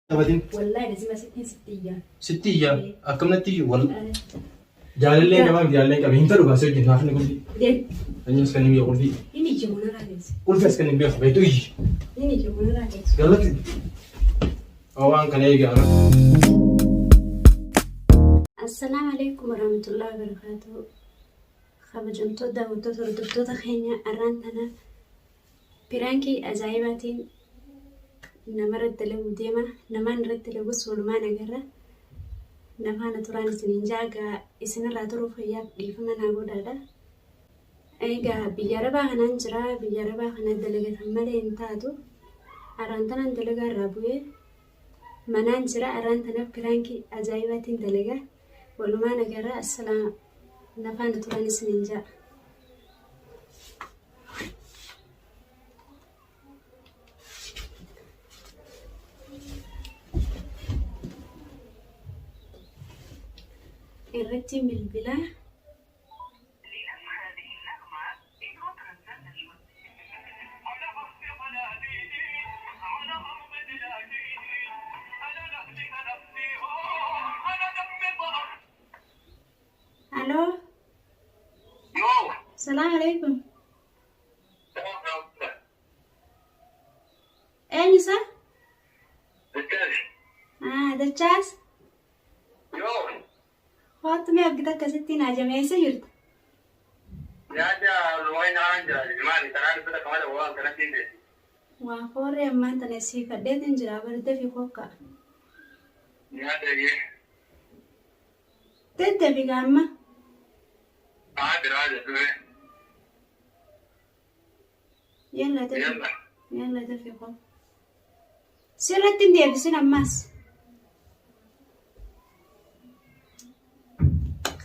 تبادين والله لازم ستين ستية ستية أكمل نتيجة والله جاللين كمان جاللين كمان هنتلو بس يجي نحن نقول دي دين أني أسكن نبي أقول دي إني جمونا راجس قول في أسكن نبي أخبيه تويجي إني جمونا راجس يلا كده أوان كان يجي أنا السلام عليكم ورحمة الله وبركاته خبجنتو داوتو تردتو تخينيا أرانتنا بيرانكي أجايباتين نمرد له ديما نمان رد له وصول ما نجرة نفانا تراني سنينجاga isina raaturu fayyaaf dhiifama naa godhaadha. Egaa biyya arabaa kanaan jira. Biyya arabaa kana dalagatan malee hin taatu. Araantanaan dalagaa irraa bu'ee manaan jira. Araantanaaf kiraankii ajaa'ibaatiin dalagaa. Walumaa nagarraa assalaam nafaana turani siniinjaa. الرتي من البلاد الو السلام عليكم ايه نسا دجاج وقت ما أبغى كستين أجمع سيرت. يا الوين عندنا جماعة ترى بدك كمان هو كنا تيجي. وافوري أما أنت نسي كده تنجرا برد في خوكا. يا تيجي. تدي في قامة. دراسة شوي. يلا تدي. يلا تدي في خوك. سيرت تندي بسنا ماس.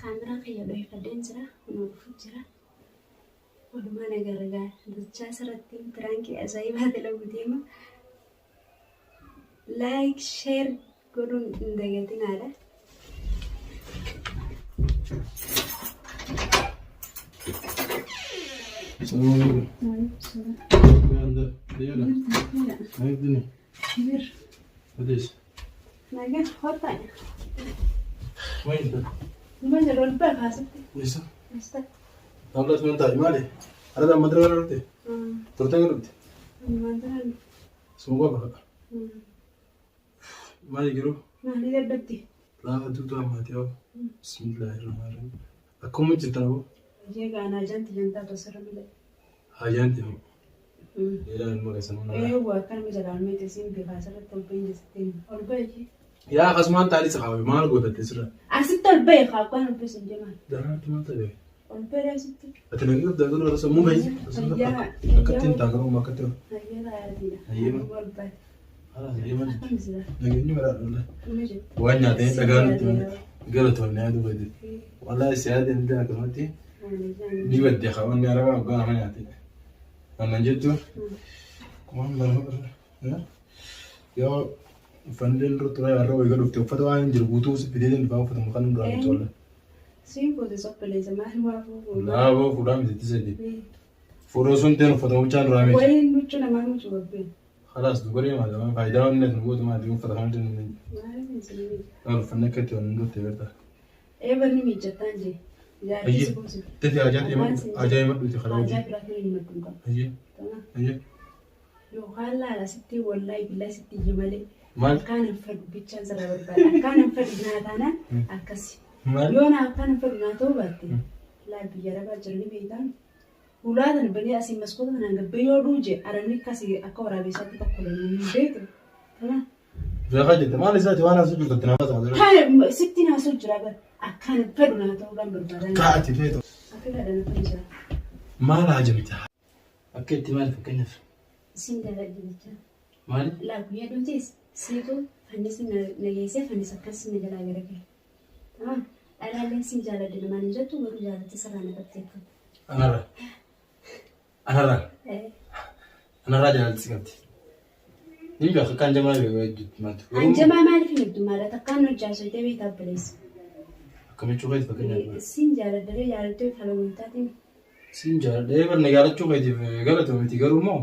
كاميرا كي يلوه فدين جرا ونوقف جرا ولما نجرجع دجاج سرتين ترانكي أزاي بعد لو بديما لايك شير قولون دقيقتين على السلام عليكم. عند ديالا. هاي الدنيا. كبير. بديش. ناقص خطأ. وين ده؟ ما جرى الباب هذا. لسه. لسه. نبلة من تاج مالي. أنا ده مدرسة ولا رحتي؟ ترتين رحتي. مدرسة. سموه بقى. مالي جرو. مالي ده بدي. لا أدوتو ما تياو. بسم الله الرحمن الرحيم. أكون مجتنا جيجا أنا جنتا تصير ملء. هاجانتي هم. إلى المرسلون. إيه هو كان مجرد ما تسين بفاسرة تلبين ستين. أربعة. يا خصمان تالي سخاوي ما نقول تتسرع. أستة البيع خاكون بس الجمال. ده ما تبي. البيع ستة. أتلاقيه ده يقول رأسه مو بعيد. أكتين تاجروا ما كتير. أيوة. خلاص أيوة. لكن مرة ولا. وين نادين تقال قالت ولا هذا بدي. والله سعادة نبدأ كلامتي. دي بدي خاون يا ربع وقال ما نعطي. أنا جدو. كمان مرة. يا فندل رتوي أروي قالوا تفتح وين جربوتوس بدين الباو فتح مكان برامج ولا. سيبوا تصب لي زمان وافو. لا هو فرامج تزيد. فروسون تين فتح مكان برامج. وين بتشونا ما نشوفه. خلاص دغري ما دام فايدة من نقول ما ديو فتح مكان. ما أعرف إنسان. قالوا فنكت ونقول تبرتا. إيه بني ميجتانجي. أيه. تدي أجات يوم أجاي ما بيجي خلاص. أجاي براتني مدرسة. أيه. تمام. أيه. لو قال لا ستي والله بالله ستي جمالي. مال. كان الفرد بيتشان زرا بربا. كان الفرد ناتانا أكسي. مال. يونا كان الفرد ناتو باتي. لا بيجرب جرني بيتان. ولادن بني أسي مسكوت من عند بيوروجي أرني كاسي أكورا بيساتي تقولين من بيت. تمام. في خدمة ما لسه وانا سجل كتنافس على. كان ستي ناس جرابة. أكان الفرد ناتو بربا. كاتي فيتو. أكيد هذا نفرجها. ما لا عجبتها. أكيد ما في كنف. سندلا جديدة. مال. لا بيا دوتيس سيتو فنيس نجيسة فنيس أكاس نجلا غيرك. تمام. أنا لين سنجالة دنا ما نجتو ورجالة تسرعنا بتيكو. أنا راجع لسكتي. نيجا كان جماعة بيجي ماتوا. عن جماعة ما في نبدو ماله تكانو جالس يتبي تابليس. كم يشوفه فكنا. سنجالة دري جالس توي فلو يتاتين. Sinjara dee barne jaalachuu keetiif galatoomiti garuu immoo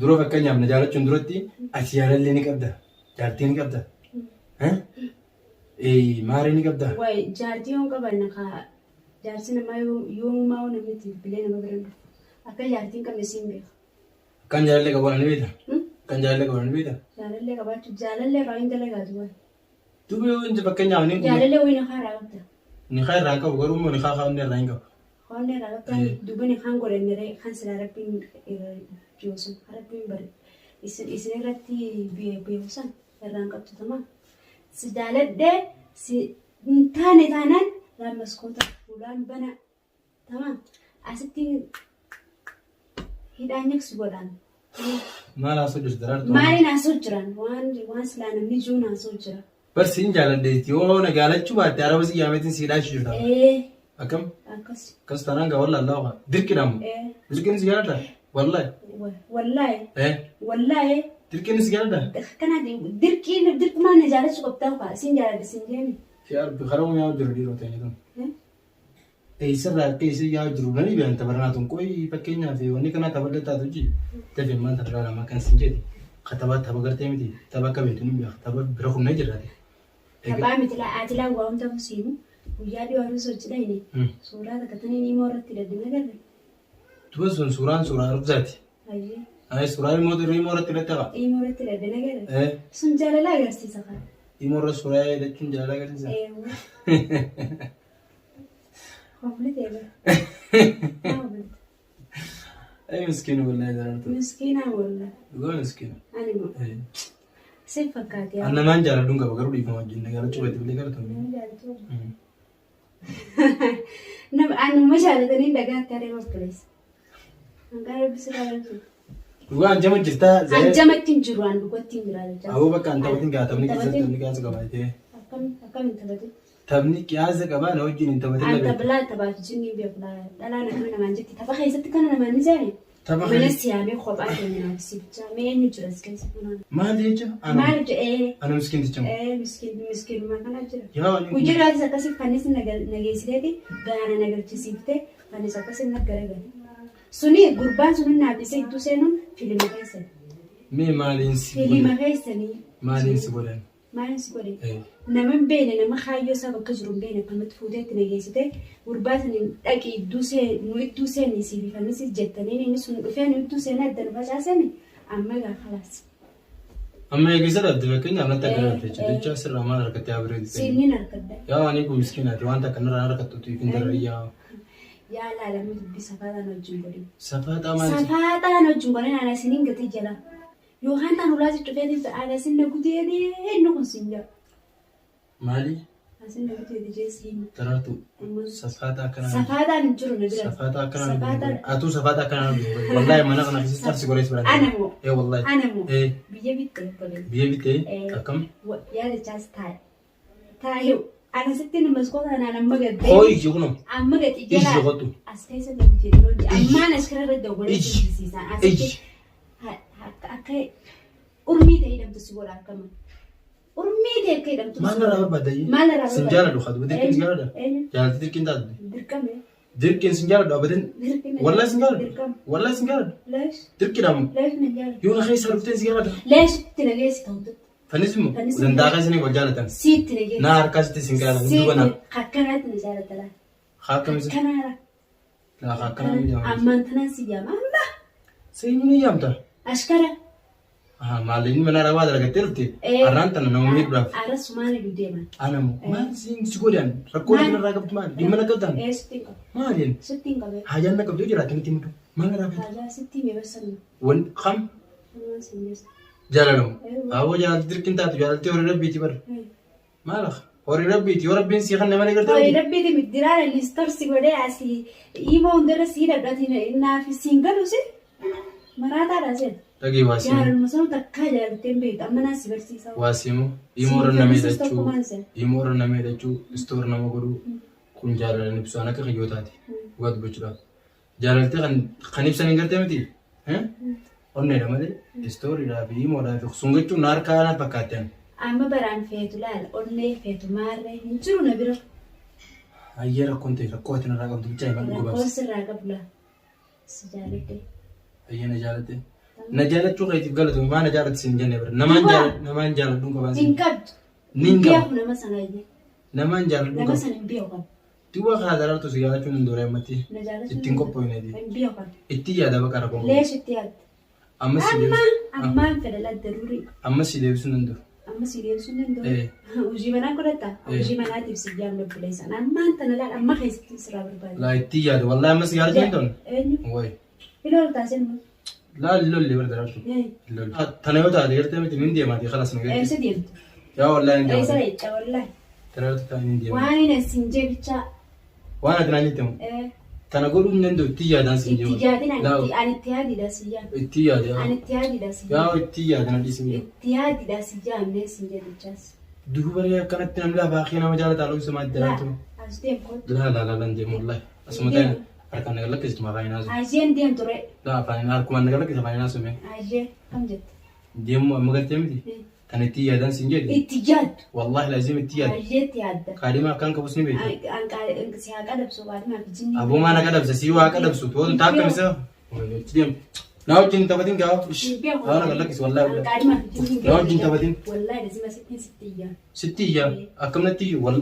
dura fakka nyaamna jaalachuun duratti ati jaalallee ni qabda jaaltee ni qabda. Maariin qabdaa? Wayi jaartii yoo qaban jaarsi namaa yoo maa'u namni bilee nama bira dhufu. Akka jaartiin qabne siin beeku. Kan jaalallee qaban ni beekta? Kan jaalallee qaban ni beekta? Jaalallee qabaachuu jaalallee irraa hin dalagaatu wayi. Duuba yoo inni fakkeenyaaf ni Jaalallee wayii nakaa irraa qabda. ni kaa irraa qabu garuu immoo ni kaa kaa'amne irraa hin qabu. Hoonni irraa qabda duuba ni kaan godhanniree kan sila rabbiin joosu rabbiin bari isin irratti beekusan irraan qabdu tamaa. Si jaaladhee si hin taane taanaan laammaskoota fuulaan bana tamaa asitti hidhaan nyaqsu godhaan. Maal haasoo jirtu daraartuu? Maaliin haasoo jiran waan silaa namni jiruun haasoo jira. Barsiin jaaladheeti yoo na jaalachuu baatte araba si yaametiin si hidhaachuu jirta. Akkam? Akkas. Akkas taanaan gaa wallaa allaa dirqidhamu. Dirqiin si jaaladha? Wallaahi. Wallaahi. Wallaahi. Dirqiin si jaaladha? Kanaaf dirqumaan na jaalachuu qabdaa fa'aa siin jaaladha siin jeeni. Si arbi karaa yaa jiru dhiiroo ta'e tun. Eessarraa akka eessa yaa jiru nani beekan tabarnaa tun qoyi fakkeenyaaf wanni kana taphadha taatu ji dafee maal tarraa lama kan siin jedhi kataba tapha gartee miti tapha akka beektu ni beeka tapha bira humna jiraate. Taphaa miti ati laa waa humna musiimu guyyaa dhiyoo sochii dhayne suuraa takkatanii ni moorratti daddina garre. Tuba sun suuraan suuraa rubsaati. Suuraa imooratti hidhatte qaba. Imooratti daddina garre. Sun jaalala agarsiisa qaba. Imoorra suuraa hidhachuun jaalala agarsiisa. Ay miskiin wallahi daraartuu. Miskiinaa wallahi. Dhugaa miskiina. Ani moo. Si fakkaate. Annamaan jaaladhuun qaba garuu dhiifama wajjin jaalachuu baate bilee galatu. Nama jaalatanii dhagaatti adeemaa tureessa. Hanqaa eebbisi jaalatu. Dhugaa anjama jirtaa. Anjamatti hin jiru an dhugatti hin jiraatu. Awwa bakka an taphatiin gaa taphni keessatti taphni gaasa qabaatee. Akkamiin taphate? Taphni qiyaasa qabaa na wajjin hin taphatin. Anta bilaa taphaatu jinni beeku dhalaa nama namaan jetti tapha keessatti kana namaan ni jaani. Mana siyaamee kophaa keenyaa sibichaa mee eenyu jira as keessa kunaan. Maal jecha? Maal jedhee? Ana miskiinticha moo? Miskiinummaa kana jira. Yaa waliin. Hojirraatis akkasii fannis nageessireeti gaana nagarchisiiftee fannis akkasii naggaragale. Suni gurbaan suni naafisee iddoo seenuun fiilima keessan. Mee maaliin si godhan? Fiilima keessanii. Maaliin si godhan? Maaliin si godhan? Nama hin beekne nama kaayyoo isaa bakka jiru hin beekne kan nuti fuuteetti nageessite gurbaa sanii dhaqii nu iddoo seenii siif fannis jettanii inni sun dhufee nu iddoo seenaa adda facaasanii amma gaa khalaas. Amma eegisa dhabde fakkeenyaaf natti akka dhabde jecha sirraa maal harkatti haa bireetti. Siinni harkadda. Yaa waan eegu miskiinaati wanta kanarraa harkattuutu ifin darariyyaa. Yaa laalamuu dubbii safaataan wajjin godhin. Safaataa maal? Safaataan wajjin godhin ana isiniin gatii jala. Yookaan tan ulaasi dhufeetiif ana isin na gutee eenyu kun siin jira. Maali? Asin na gutee dijeesiin. Daraartuu. Safaataa akkanaa. Safaataan hin jiru na jira. Safaataa akkanaa. Atuu safaataa akkanaa nuti. Wallahi mana kana keessatti tarsi gorees biraan. Ana moo. Wallahi. Ana moo. Biyya bittee godhin. Biyya bittee akkam? Yaada chaas taa'e. Taa'e. Ana sitti nama skoota ana amma gadde. Oo ijji kunoo. Amma gadde jala. Ijji qotu. As keessa gadde jiru. Amma as kara gadde godhe siisa. Asitti. Akka urmii ta'e hidhamtu si godha akkama. Urmii ta'e akka hidhamtu. Maal irraa barbaadayyi? Maal irraa barbaadayyi? Sin jaaladhu haa dubbate dirqiin sin jaaladha? Jaalatti dirqiin taatu? Dirqame. Dirqiin sin jaaladhu abadan? Wallahi sin jaaladhu? Dirqame. Wallahi sin jaaladhu? Leesh. Dirqiidhaamu? Leesh na jaaladhu. Yoo na keessa dhuftee sin jaaladha? Leesh itti nageessi ta'utu. Fannis immoo danda'a keessanii wal jaalatan. Siitti nageessi. Na harkaasitti sin jaalatan duuba na. Akkanaatti na jaalatala. Akkamisi? Akkanaara. Akkanaa ni jaamata. Ammaan tanaan si jaama. Amma. Seenyu ni jaamta? Ashkara. Maaliin mana rabaa dalagattee dhufte? Arraan tana nama miidhuudhaaf. Arras maali duudeeman? Anamu maal si godhan? Rakkoo kanarraa qabdu maali? Dhimma na qabdan? Sittiin qabe. Maaliin? Sittiin qabe. Haajaan na qabdu jiraatti miti mutu. Maal irraa fedha? Haajaa sittiin meebasannu. Wan kam? Jaalalamu. Awwa jaalatti dirqiin taatu jaalatti horii rabbiiti bar. Maala? Horii rabbiiti yoo rabbiin sii kan nama ni gartaawu. Horii rabbiiti midiraara liistor si godhee asii hiima hundarra sii dhadhatiin naaf siin galu si maraataadha seen. Dhagee waasimu. Jaalaluma sanuu takkaa jaalatteen beektu amma naa si barsiisa. Waasimu. Hiimoora nama hidhachuu. Hiimoora nama hidhachuu. Istoor nama godhuu. Kun jaalalan ibsu an akka kiyyootaati. Dhugaa dubbachuudhaaf. Jaalaltee kan ibsan hin gartee miti. Onneedha malee. Istooriidhaa fi hiimoodhaa fi sun jechuun na harkaa na fakkaatteen. Amma baraan feetu laala onnee feetu maarree hin jiru na bira. Ayyee rakkoon ta'e rakkoo ati narraa qabdu bichaa himan dhugabaas. Rakkoon sirraa qabu laa. Si jaaladhe. Ayyee na jaalatte. Na jaalachuu keetiif galatoomi maa na jaalatti siin jenne bira. Namaan jaaladhuun qabaan siin. Hin qabdu. Ninga. Biya مثلا يجي. Naman jalan dulu. مثلا biya kan. Dua kadar tuh segala cuma dua mati. Itu kok poin aja. biya kan. Itu ya ada bakar kong. ليش اتياد؟ Amma sih dia. أما كده ضروري. Amma sih dia bisa nendo. أما سيريال سنن دو. Eh. وجيبنا كلتا. وجيبنا تبص جام لبليس. أنا ما أنت نلا أما خيس تسرع برباد. Lah itu ya, wallah amma segala cuma don. Woi. إلو تاسين. لا اللي ورد راسه. اللي. تنا يوتا دير تمت من دي ما دي خلاص نقول. إيه سديم. يا والله إنت. إيه سريت والله. تنا يوتا تاني من دي. وين السنجة بتشا. وانا تنا نيتهم. إيه. تنا قولوا نندو تيجا دان سنجي. اتيادين عن اتيادي دا سيا. Itiyad ya. عن اتيادي دا سيا. Ya itiyad na di sini. اتيادي دا سيا من السنجة بتشاس. Dulu baru kanat namla bakhina majal talu sama لا. jalan tu. أجدين كود. La nanti mulai. Asmatan akan nagalak kes ma kaina su. أجين ديم ترى. La faina ar kuman nagalak kes kaina su me. أجين كم جت. Dia mu magal temiti. Tan itiyad dan sinjadi. اتياد. Wallahi lazim itiyad. أجين اتياد. Kadima kan ka busni be. أنك سياق أدب سواد ما بيجيني. Abu mana kadab sa siwa kadab su to ta ka misa. Tiyam. Now jin tabatin ka. Ana nagalak kes wallahi. أنك ما بيجيني. Now jin tabatin. والله لازم أسكين ستية. Sittiya. Akamna tiyu wal.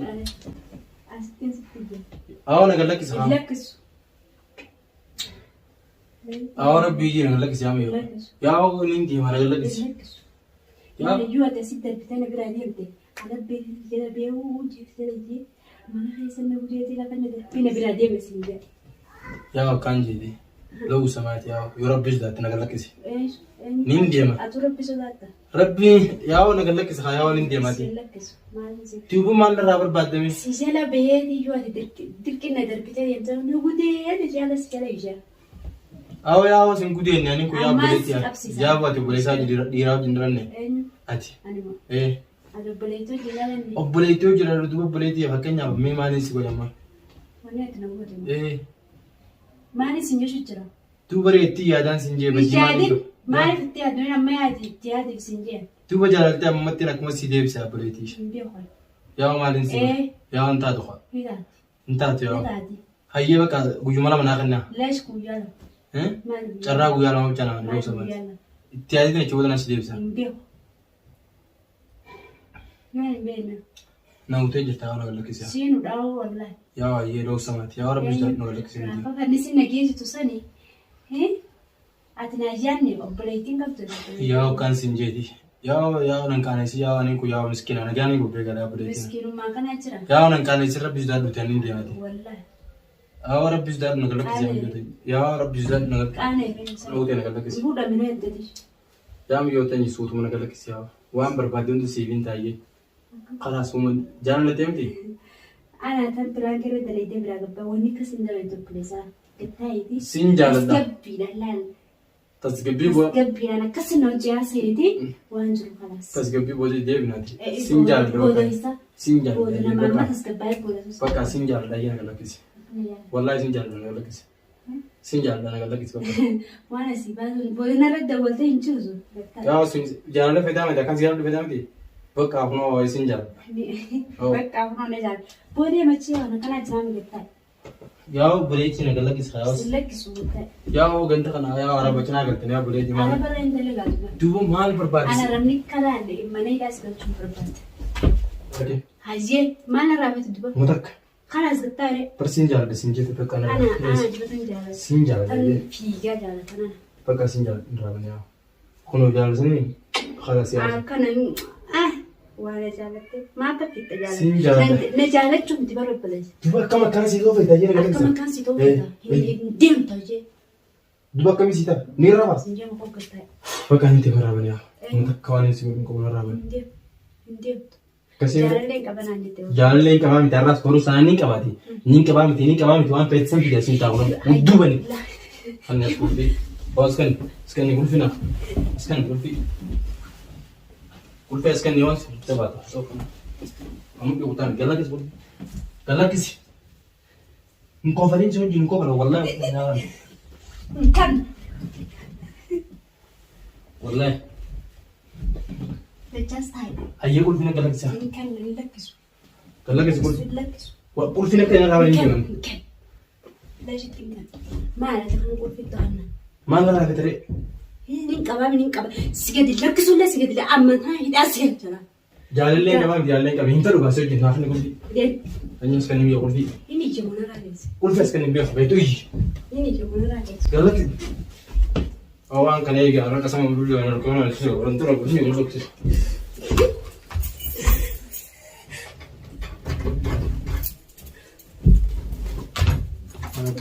أسكين ستية. Aw nagalak kes ha. لكس. Aw rabbi ji nagalak kes yami. Ya aw ninti ma nagalak kes. لكس. يعني جوا تسيت بتاعنا براديمتي. أنا كده بيوجي كده يجي. ما هي سنة وجيتي لكن بينا براديم سنجا. Ya kanji di. Lau samati ya. Yorabbish da nagalak kes. إيش؟ Nindi ma. أتورب بسوداتا. Rabbi ya aw nagalak kes ha ya aw nindi ma ti. لكس. ما نسي. Tubu man rabar badami. سيجلا بيدي جوا تركنا دربتي ينتظر نقودي هذا جالس كده يجي. Aw ya aw sin gude ne ani ku ya Amma buleti ya. absisa. Ya ba ti bulesa ji dira jinran ne. أنا Ati. أنا ما. Eh. أنا بليتو جلالني. Obboleetoo jira duba buleti ya fakenya me mani si goyama. ونيت نقول. Eh. ما نسي نجوش ترى. Tu bare itti ya dan sinje ba إجادي jimani. ما عرفت تياد وين ما يعدي تياد في سنجين. Tu ba jara ta mamatti na kuma si debsa buleti. بيخوي. Ya malin si. إيه. Ya anta do. كذا. Anta to ya. كذا عادي. Hayye baka gujumala mana kanna. ليش كويالا. Eh? ما نبي. Charra guyala ma chana ما lau samati. كويالا. Ittiyadi ne choda na si debsa. بيخ. ما بينا. Na ute jirta wa nagalak kes ya. سين وداو والله. Ya ye lau samati. Ya rabbi da nagalak kes ni. فنسي نجيز تصني. هه. أتناجاني أبليتين قبضة. Ya kan sinje di. Ya nan kana si ya ni ku ya miskina na gani go bega da buleti. مسكين ما كان أجرا. Ya nan kana si rabbi da dutani di ati. والله. Ya rabbi da nagalak kes ya. Ya rabbi da nagalak. أنا يبين. Ute nagalak kes. يهودا من وين تدي. Ya mi yota ni sutu nagalak kes ya. Wan barbadun tu sivin taye. Khalas hum jalan temti. أنا تن برا كده دليل برا قبة وني كسين دليل تبليسا كتاي دي. Sin jalan da. كبي لا. Tasgabi bo. كبي أنا كسين نوجي سيدي وانجل خلاص. Tasgabi bo di debnati. Sin jalan da. بوديسا. Sin jalan. بودنا ما ما تسكباي بوديسا. Baka sin jalan da yana nagalak kes. Wallahi sin jalan nagalak kes. Sin jalan da nagalak kes. وأنا سيبان بودنا رد دولتين شوزو. Ya sin jalan da fedame da kan jalan da fedame di. Baka afno sin jalan. بك أفهم نجار. بودي ما تشي أنا كنا جام كتاي. Ya buleti nagalak kes khalas. سلك سوتاي. Ya ganta kana ya araba chana galtene ya buleti أنا ma. برا إنت اللي قاعد. Dubu mal barbadis. أنا رمني كلامي ما نيجاس بتشوف برباد. Ade. هاجي ما أنا رابط دبا. Mutak. خلاص قطاري. Persin jalan da sinje ta kana. أنا جبتن جالس. Sin jalan da. أنا في جالس أنا. Baka sin jalan raban ya. Kuno jalan sini. Khalas ya. كان ولا جالت ما تفيت جالت. Sin jalan. نجالت شو بدي برا بلش. Duba kama kan si dofe da yana galak. كمان كان سيتو كذا. ديم تاجي. Duba kami sita. Ni rabas. سنجي ما هو قطعي. Baka hindi raban ya. Mutak kawan si ko raban. ديم. Kasi جالت لين كمان عندي تقول. jalan lain kami terras koru sana ni kabati. Ni kami tuan petsen tidak sinta orang. Duba ni. Hanya kurfi. Oh sekarang ni kurfi na. Sekarang kurfi. Kurfi sekarang ni orang coba tu. So kamu ke hutan galak is kurfi. Galak is. Engkau faham je engkau kalau wallah. كان. Wallah. بجاز هاي. Ayah kurfi na galak is. كان نلكس. Galak is kurfi. نلكس. Kurfi na kaya rawan ni kan. كان. ليش تنكر؟ ما أعرف نقول في الدهنا. Mana lah betul. نين كباب. سجد لكس ولا سجد لي أما هاي ده أسهل ترى. Jaalallee namaa jaalallee qabe hin ta'u baasee hojjetu naaf ni kun. Deem. Anyus kan inni qulfi. Inni jemuna raadiyesi. Qulfes kan inni beeku beetu iyyi. Inni jemuna raadiyesi. Galatti. Awaan kan eegi arra qasama buluu yoo narkoon alchise warantu rabu ni ulfokse.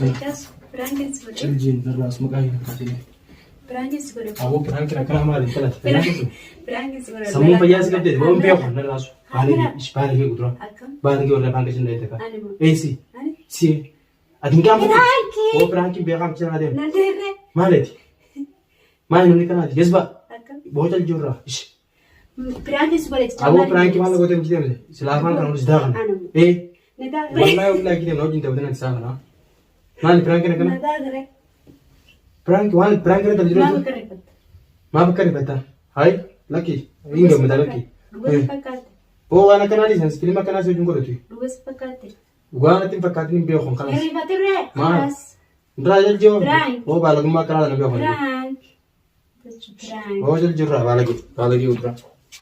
Bekas Prank godhe. Ciljin darraas maqaa hin kaatine. Prank godhe. Awoo prank kana maali talati. Prank godhe. Sammuu fayyaa si gadde waan beeku narraasu. Baali kee gudura. Akkam. Baali kee warra prank sin dayta ka. Ani mo. Eesi. Ani. Si. Adin gaam. Prank. Oo prank beekam cina adeem. Nandeere. Maaleti. Maali nuni kanaati. Yesba. Akkam. Boota jirra. Ish. Prank godhe. Awoo prank maal goote miti deemte. Silaafaan kana hundi sidaa kana. Ani mo. Nadaagre. Wallahi wallahi kidem nojin tawte na saa kana. Maali prank kana kana. Nadaagre. Prank waan prank kana tabjiro. Maa bakka rifata. Maa bakka rifata. Hai. Lucky. Inga mata lucky. Dhugas fakkaate. Oo waan akkanaati sans filma kana soo jungo dhotu. Dhugas fakkaate. Waan ati fakkaatiin beeku kanas. Rifatirree. Maal? Ndraa jaljoo. Prank. Oo baalagummaa karaa na beeku. Prank. Prank. Oo jaljirra baalagi. Baalagi udra.